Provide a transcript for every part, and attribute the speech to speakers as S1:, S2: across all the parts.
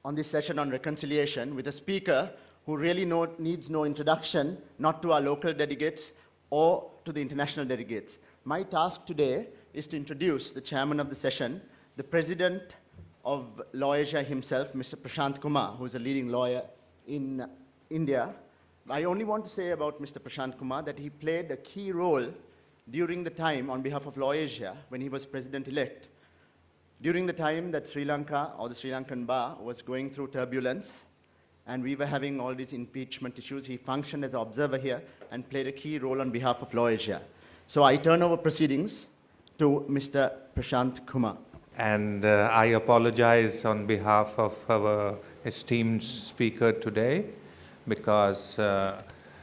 S1: on this session on reconciliation with a speaker who really needs no introduction, not to our local delegates or to the international delegates. My task today is to introduce the chairman of the session, the president of Lawasia himself, Mr. Prashant Kumar, who is a leading lawyer in India. I only want to say about Mr. Prashant Kumar that he played a key role during the time on behalf of Lawasia when he was president-elect. During the time that Sri Lanka or the Sri Lankan bar was going through turbulence and we were having all these impeachment issues, he functioned as an observer here and played a key role on behalf of Lawasia. So I turn over proceedings to Mr. Prashant Kumar.
S2: And I apologize on behalf of our esteemed speaker today because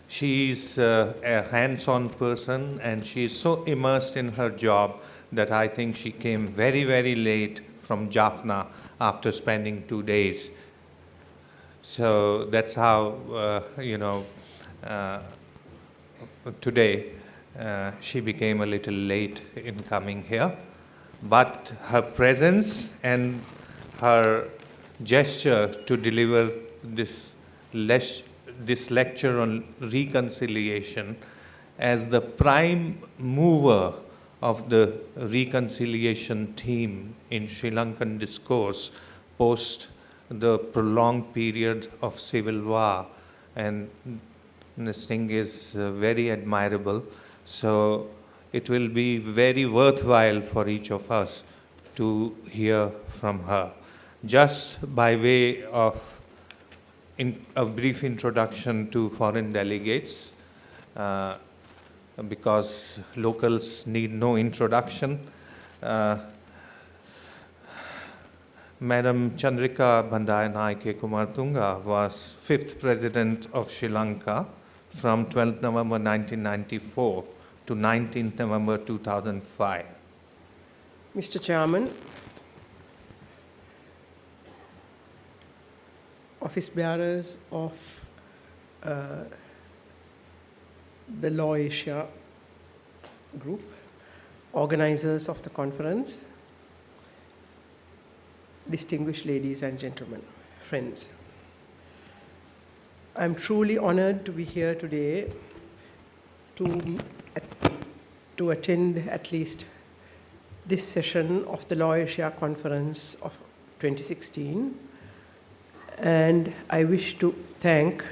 S2: she's a hands-on person and she's so immersed in her job that I think she came very, very late from Jaffna after spending 2 days. So that's how, today she became a little late in coming here. But her presence and her gesture to deliver this lecture on reconciliation as the prime mover of the reconciliation theme in Sri Lankan discourse post the prolonged period of civil war, and this thing is very admirable. So it will be very worthwhile for each of us to hear from her. Just by way of a brief introduction to foreign delegates, because locals need no introduction. Madam Chandrika Bandayanaike Kumartunga was 5th President of Sri Lanka from 12th November 1994 to 19th November 2005.
S3: Mr. Chairman, office bearers of the Lawasia group, organizers of the conference, distinguished ladies and gentlemen, friends. I'm truly honored to be here today to attend at least this session of the Lawasia conference of 2016. And I wish to thank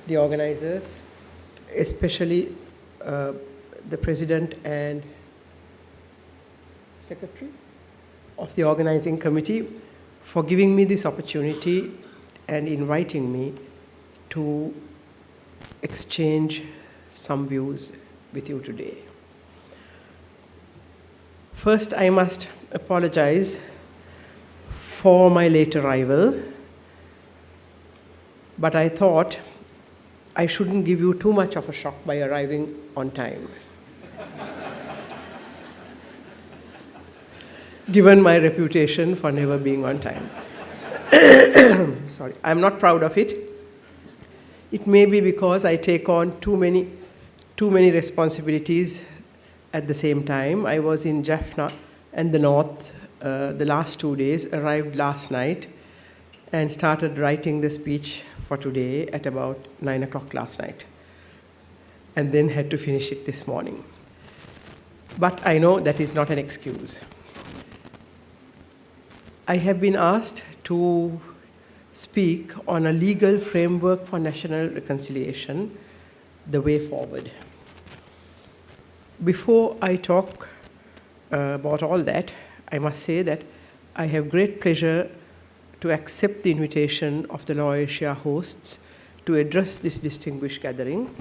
S3: the organizers, especially the president and secretary of the organizing committee for giving me this opportunity and inviting me to exchange some views with you today. First, I must apologize for my late arrival, but I thought I shouldn't give you too much of a shock by arriving on time, given my reputation for never being on time. Sorry, I'm not proud of it. It may be because I take on too many responsibilities at the same time. I was in Jaffna and the north the last 2 days, arrived last night, and started writing the speech for today at about 9 o'clock last night, and then had to finish it this morning. But I know that is not an excuse. I have been asked to speak on a legal framework for national reconciliation, the way forward. Before I talk about all that, I must say that I have great pleasure to accept the invitation of the Lawasia hosts to address this distinguished gathering.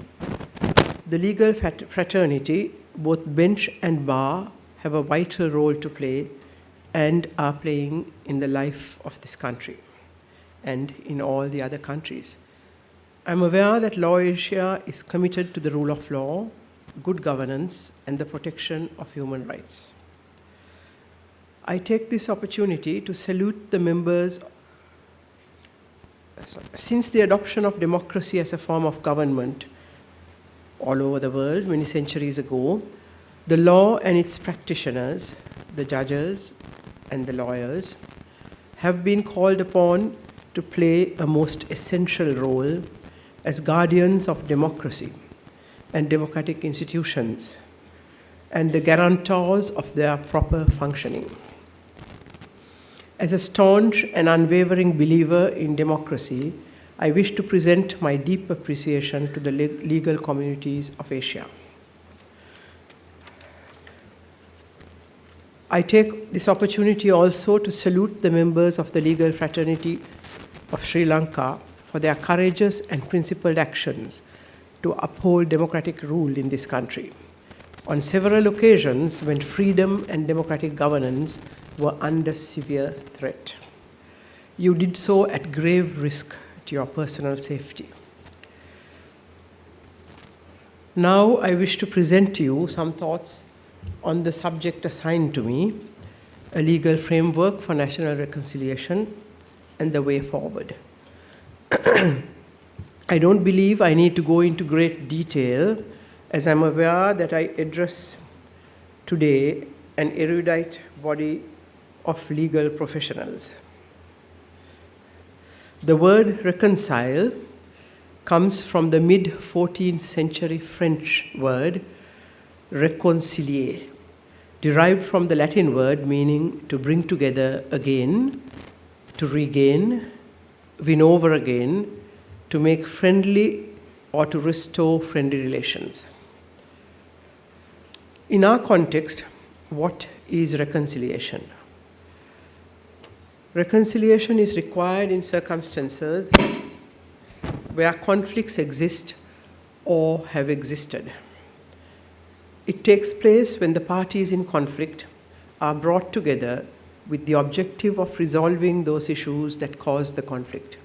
S3: The legal fraternity, both bench and bar, have a vital role to play and are playing in the life of this country and in all the other countries. I'm aware that Lawasia is committed to the rule of law, good governance, and the protection of human rights. I take this opportunity to salute the members. Since the adoption of democracy as a form of government all over the world many centuries ago, the law and its practitioners, the judges and the lawyers, have been called upon to play a most essential role as guardians of democracy and democratic institutions and the guarantors of their proper functioning. As a staunch and unwavering believer in democracy, I wish to present my deep appreciation to the legal communities of Asia. I take this opportunity also to salute the members of the legal fraternity of Sri Lanka for their courageous and principled actions to uphold democratic rule in this country on several occasions when freedom and democratic governance were under severe threat. You did so at grave risk to your personal safety. Now I wish to present to you some thoughts on the subject assigned to me, a legal framework for national reconciliation and the way forward. I don't believe I need to go into great detail, as I'm aware that I address today an erudite body of legal professionals. The word reconcile comes from the mid-14th century French word réconcilier, derived from the Latin word meaning to bring together again, to regain, win over again, to make friendly or to restore friendly relations. In our context, what is reconciliation? Reconciliation is required in circumstances where conflicts exist or have existed. It takes place when the parties in conflict are brought together with the objective of resolving those issues that cause the conflict.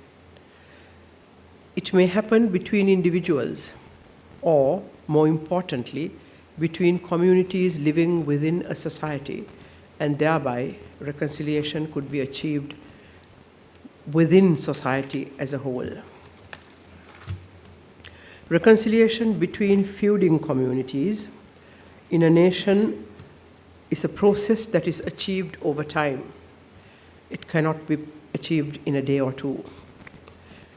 S3: It may happen between individuals or, more importantly, between communities living within a society, and thereby reconciliation could be achieved within society as a whole. Reconciliation between feuding communities in a nation is a process that is achieved over time. It cannot be achieved in a day or two.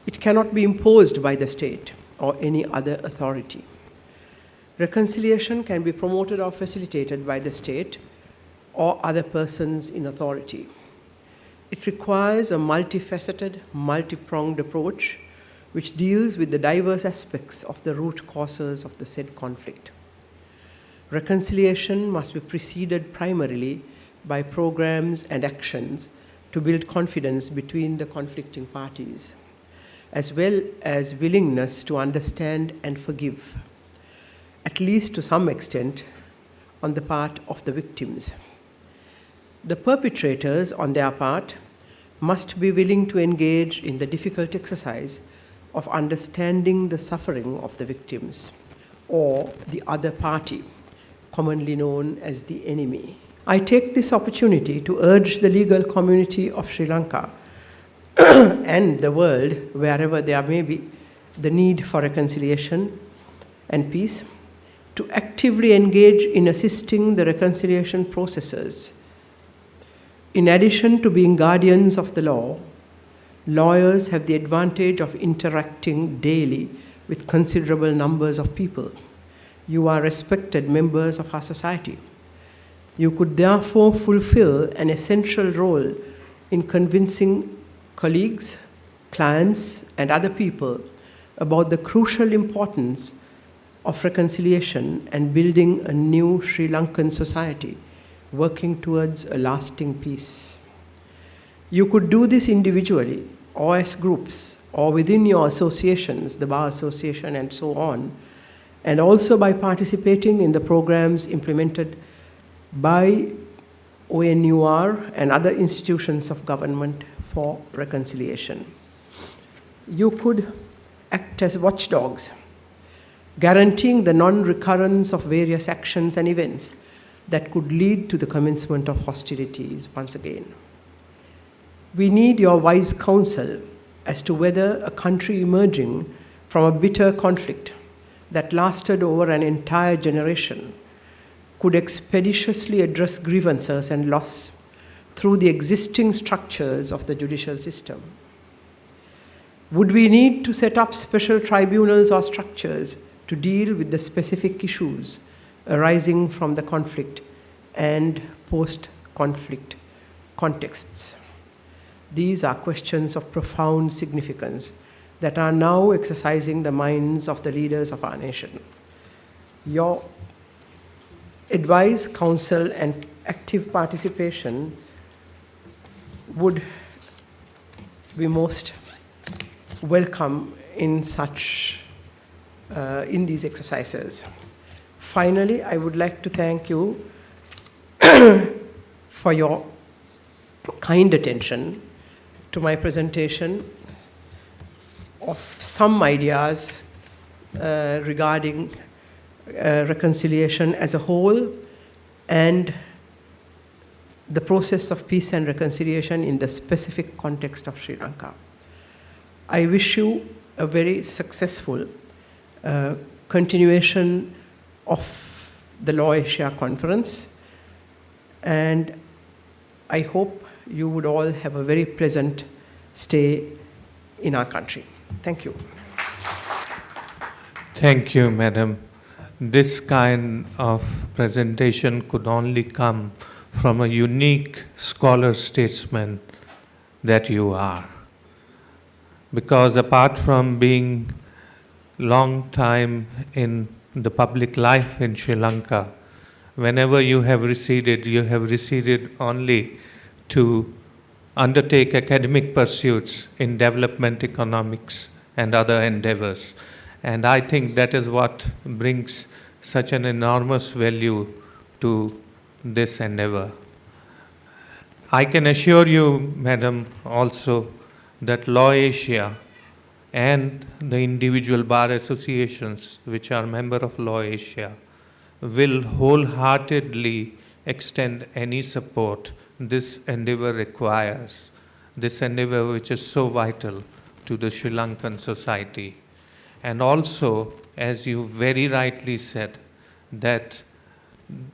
S3: It cannot be imposed by the state or any other authority. Reconciliation can be promoted or facilitated by the state or other persons in authority. It requires a multifaceted, multi-pronged approach which deals with the diverse aspects of the root causes of the said conflict. Reconciliation must be preceded primarily by programs and actions to build confidence between the conflicting parties, as well as willingness to understand and forgive, at least to some extent, on the part of the victims. The perpetrators, on their part, must be willing to engage in the difficult exercise of understanding the suffering of the victims or the other party, commonly known as the enemy. I take this opportunity to urge the legal community of Sri Lanka and the world, wherever there may be the need for reconciliation and peace, to actively engage in assisting the reconciliation processes. In addition to being guardians of the law, lawyers have the advantage of interacting daily with considerable numbers of people. You are respected members of our society. You could therefore fulfill an essential role in convincing colleagues, clients, and other people about the crucial importance of reconciliation and building a new Sri Lankan society working towards a lasting peace. You could do this individually or as groups or within your associations, the Bar Association and so on, and also by participating in the programs implemented by ONUR and other institutions of government for reconciliation. You could act as watchdogs, guaranteeing the non-recurrence of various actions and events that could lead to the commencement of hostilities once again. We need your wise counsel as to whether a country emerging from a bitter conflict that lasted over an entire generation could expeditiously address grievances and loss through the existing structures of the judicial system. Would we need to set up special tribunals or structures to deal with the specific issues arising from the conflict and post-conflict contexts? These are questions of profound significance that are now exercising the minds of the leaders of our nation. Your advice, counsel, and active participation would be most welcome in these exercises. Finally, I would like to thank you for your kind attention to my presentation of some ideas regarding reconciliation as a whole and the process of peace and reconciliation in the specific context of Sri Lanka. I wish you a very successful continuation of the Lawasia conference, and I hope you would all have a very pleasant stay in our country. Thank you.
S2: Thank you, Madam. This kind of presentation could only come from a unique scholar-statesman that you are. Because apart from being long time in the public life in Sri Lanka, whenever you have receded only to undertake academic pursuits in development economics and other endeavors. And I think that is what brings such an enormous value to this endeavor. I can assure you, Madam, also that Lawasia and the individual bar associations which are member of Lawasia will wholeheartedly extend any support this endeavor requires, this endeavor which is so vital to the Sri Lankan society. And also, as you very rightly said, that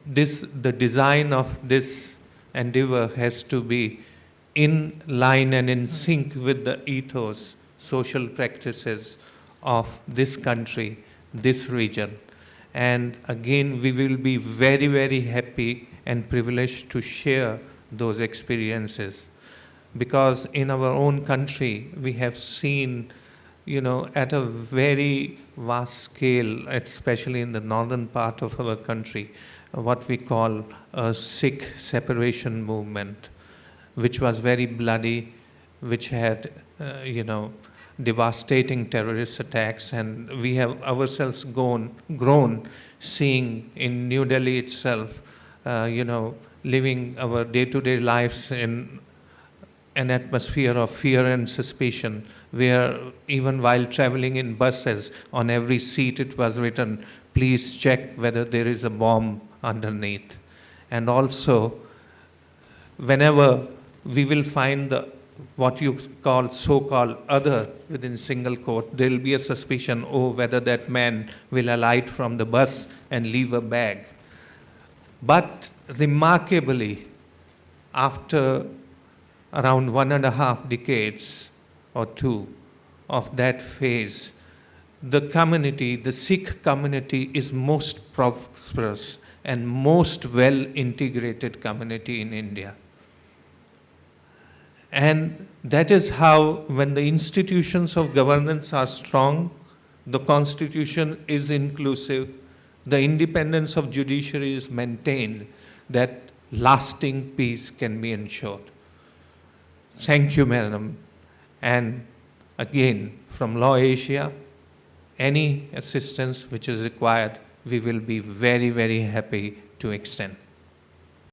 S2: the design of this endeavor has to be in line and in sync with the ethos, social practices of this country, this region. And again, we will be very, very happy and privileged to share those experiences. Because in our own country, we have seen, at a very vast scale, especially in the northern part of our country, what we call a Sikh separation movement, which was very bloody, which had, devastating terrorist attacks, and we have ourselves grown seeing in New Delhi itself, living our day-to-day lives in an atmosphere of fear and suspicion, where even while traveling in buses, on every seat it was written, please check whether there is a bomb underneath. And also, whenever we will find what you call so-called other within single quote, there will be a suspicion, whether that man will alight from the bus and leave a bag. But remarkably, after around 1.5 decades or two of that phase, the Sikh community is most prosperous and most well-integrated community in India. And that is how, when the institutions of governance are strong, the constitution is inclusive, the independence of judiciary is maintained, that lasting peace can be ensured. Thank you, Madam. And again, from Lawasia, any assistance which is required, we will be very, very happy to extend.